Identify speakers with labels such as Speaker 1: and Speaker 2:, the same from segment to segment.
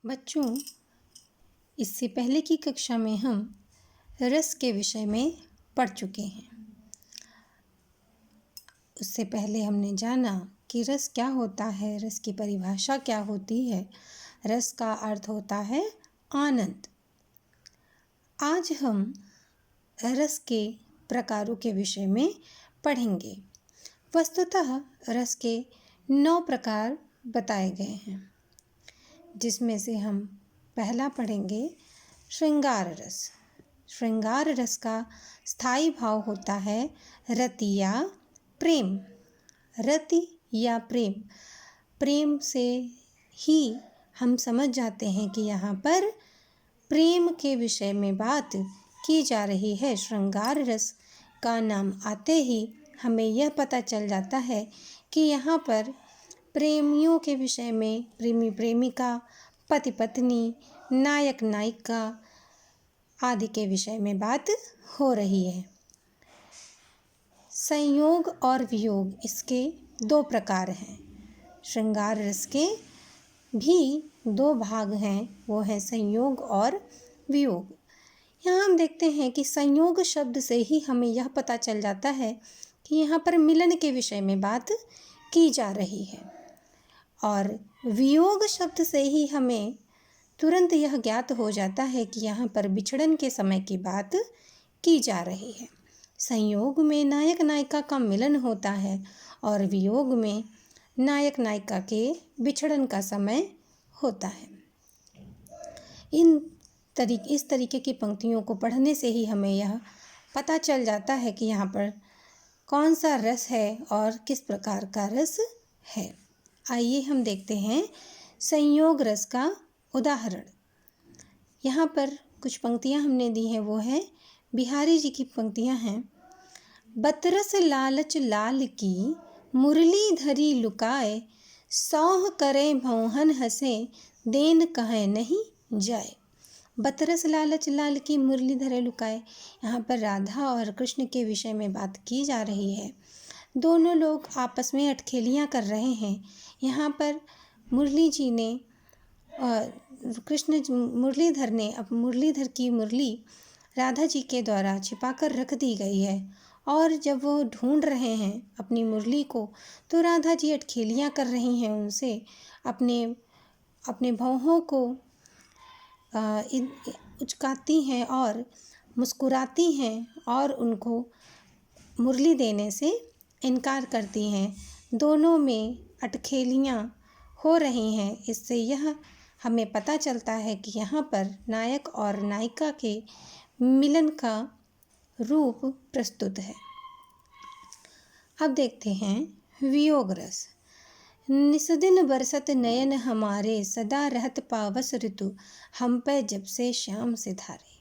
Speaker 1: बच्चों, इससे पहले की कक्षा में हम रस के विषय में पढ़ चुके हैं। उससे पहले हमने जाना कि रस क्या होता है, रस की परिभाषा क्या होती है। रस का अर्थ होता है आनंद। आज हम रस के प्रकारों के विषय में पढ़ेंगे। वस्तुतः रस के 9 प्रकार बताए गए हैं, जिसमें से हम पहला पढ़ेंगे श्रृंगार रस। श्रृंगार रस का स्थायी भाव होता है रति या प्रेम। रति या प्रेम, प्रेम से ही हम समझ जाते हैं कि यहाँ पर प्रेम के विषय में बात की जा रही है। श्रृंगार रस का नाम आते ही हमें यह पता चल जाता है कि यहाँ पर प्रेमियों के विषय में, प्रेमी प्रेमिका, पति पत्नी, नायक नायिका आदि के विषय में बात हो रही है। संयोग और वियोग, इसके 2 प्रकार हैं। श्रृंगार रस के भी 2 भाग हैं, वो है संयोग और वियोग। यहाँ हम देखते हैं कि संयोग शब्द से ही हमें यह पता चल जाता है कि यहाँ पर मिलन के विषय में बात की जा रही है, और वियोग शब्द से ही हमें तुरंत यह ज्ञात हो जाता है कि यहाँ पर बिछड़न के समय की बात की जा रही है। संयोग में नायक नायिका का मिलन होता है और वियोग में नायक नायिका के बिछड़न का समय होता है। इस तरीके की पंक्तियों को पढ़ने से ही हमें यह पता चल जाता है कि यहाँ पर कौन सा रस है और किस प्रकार का रस है। आइए हम देखते हैं संयोग रस का उदाहरण। यहाँ पर कुछ पंक्तियाँ हमने दी हैं, वो है बिहारी जी की पंक्तियाँ हैं। बतरस लालच लाल की मुरली धरी लुकाए, सौह करे भौहन हंसे देन कहे नहीं जाए। बतरस लालच लाल की मुरली धरे लुकाए, यहाँ पर राधा और कृष्ण के विषय में बात की जा रही है। दोनों लोग आपस में अटखेलियाँ कर रहे हैं। यहाँ पर मुरली जी ने मुरलीधर की मुरली राधा जी के द्वारा छिपाकर रख दी गई है, और जब वो ढूंढ रहे हैं अपनी मुरली को, तो राधा जी अटखेलियाँ कर रही हैं उनसे, अपने भौहों को उचकाती हैं और मुस्कुराती हैं और उनको मुरली देने से इनकार करती हैं। दोनों में अटखेलियाँ हो रही हैं। इससे यह हमें पता चलता है कि यहाँ पर नायक और नायिका के मिलन का रूप प्रस्तुत है। अब देखते हैं वियोग रस। निस्दिन बरसत नयन हमारे, सदा रहत पावस ऋतु, हम पे जब से श्याम से धारे।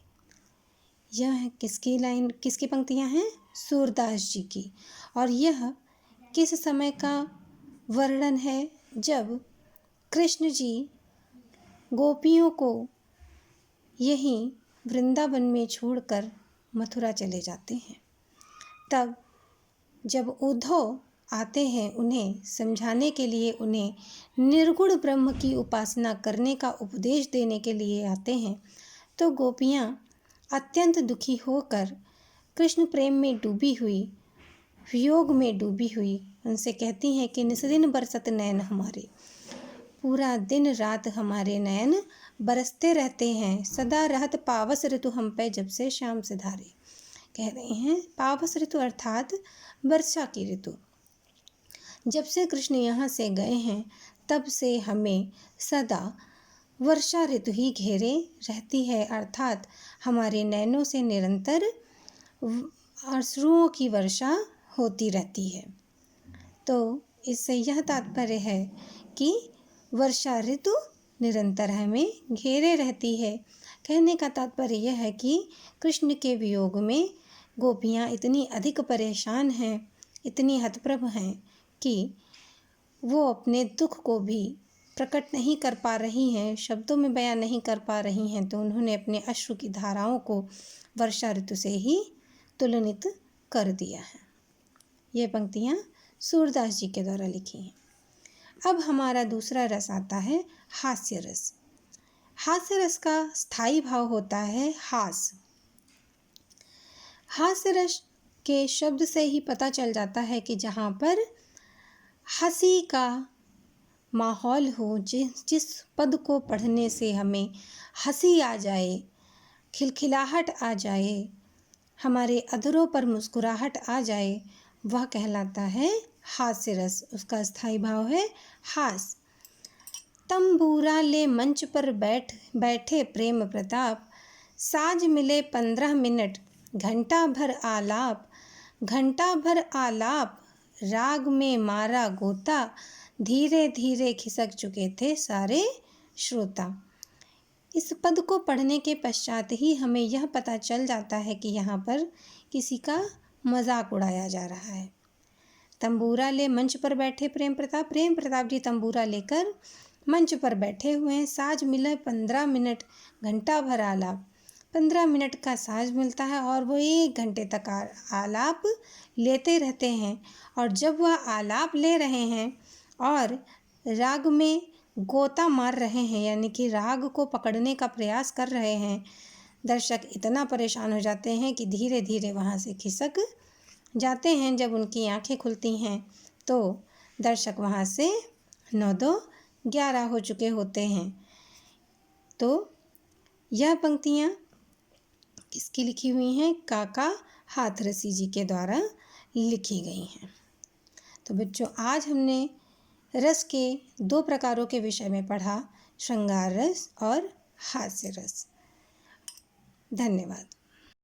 Speaker 1: यह किसकी पंक्तियाँ हैं? सूरदास जी की। और यह किस समय का वर्णन है? जब कृष्ण जी गोपियों को यहीं वृंदावन में छोड़कर मथुरा चले जाते हैं। तब जब उद्धव आते हैं उन्हें समझाने के लिए, उन्हें निर्गुण ब्रह्म की उपासना करने का उपदेश देने के लिए आते हैं, तो गोपियाँ अत्यंत दुखी होकर कृष्ण प्रेम में डूबी हुई, वियोग में डूबी हुई उनसे कहती हैं कि निस्दिन बरसत नयन हमारे, पूरा दिन रात हमारे नयन बरसते रहते हैं, सदा रहत पावस ऋतु हम पे जब से श्याम से धारे। कह रहे हैं पावस ऋतु अर्थात वर्षा की ऋतु। जब से कृष्ण यहाँ से गए हैं तब से हमें सदा वर्षा ऋतु ही घेरे रहती है, अर्थात हमारे नयनों से निरंतर अश्रुओं की वर्षा होती रहती है। तो इससे यह तात्पर्य है कि वर्षा ऋतु निरंतर हमें घेरे रहती है। कहने का तात्पर्य यह है कि कृष्ण के वियोग में गोपियाँ इतनी अधिक परेशान हैं, इतनी हतप्रभ हैं कि वो अपने दुख को भी प्रकट नहीं कर पा रही हैं, शब्दों में बयान नहीं कर पा रही हैं। तो उन्होंने अपने अश्रु की धाराओं को वर्षा ऋतु से ही तुलनित कर दिया है। ये पंक्तियाँ सूरदास जी के द्वारा लिखी हैं। अब हमारा दूसरा रस आता है हास्य रस। हास्य रस का स्थायी भाव होता है हास। हास्य रस के शब्द से ही पता चल जाता है कि जहाँ पर हंसी का माहौल हो, जिस पद को पढ़ने से हमें हंसी आ जाए, खिलखिलाहट आ जाए, हमारे अधरों पर मुस्कुराहट आ जाए, वह कहलाता है हास्य रस। उसका स्थायी भाव है हास। तंबूरा ले मंच पर बैठे प्रेम प्रताप, साज मिले 15 मिनट, घंटा भर आलाप, घंटा भर आलाप, राग में मारा गोता, धीरे धीरे खिसक चुके थे सारे श्रोता। इस पद को पढ़ने के पश्चात ही हमें यह पता चल जाता है कि यहाँ पर किसी का मजाक उड़ाया जा रहा है। तंबूरा ले मंच पर बैठे प्रेम प्रताप जी तंबूरा लेकर मंच पर बैठे हुए हैं। साज मिले 15 मिनट, घंटा भर आलाप। 15 मिनट का साज मिलता है और वो 1 घंटे तक आलाप लेते रहते हैं। और जब वह आलाप ले रहे हैं और राग में गोता मार रहे हैं, यानी कि राग को पकड़ने का प्रयास कर रहे हैं, दर्शक इतना परेशान हो जाते हैं कि धीरे धीरे वहाँ से खिसक जाते हैं। जब उनकी आंखें खुलती हैं तो दर्शक वहाँ से 9-2-11 हो चुके होते हैं। तो यह पंक्तियाँ किसकी लिखी हुई हैं? काका हाथरसी जी के द्वारा लिखी गई हैं। तो बच्चों, आज हमने रस के 2 प्रकारों के विषय में पढ़ा, श्रृंगार रस और हास्य रस। धन्यवाद।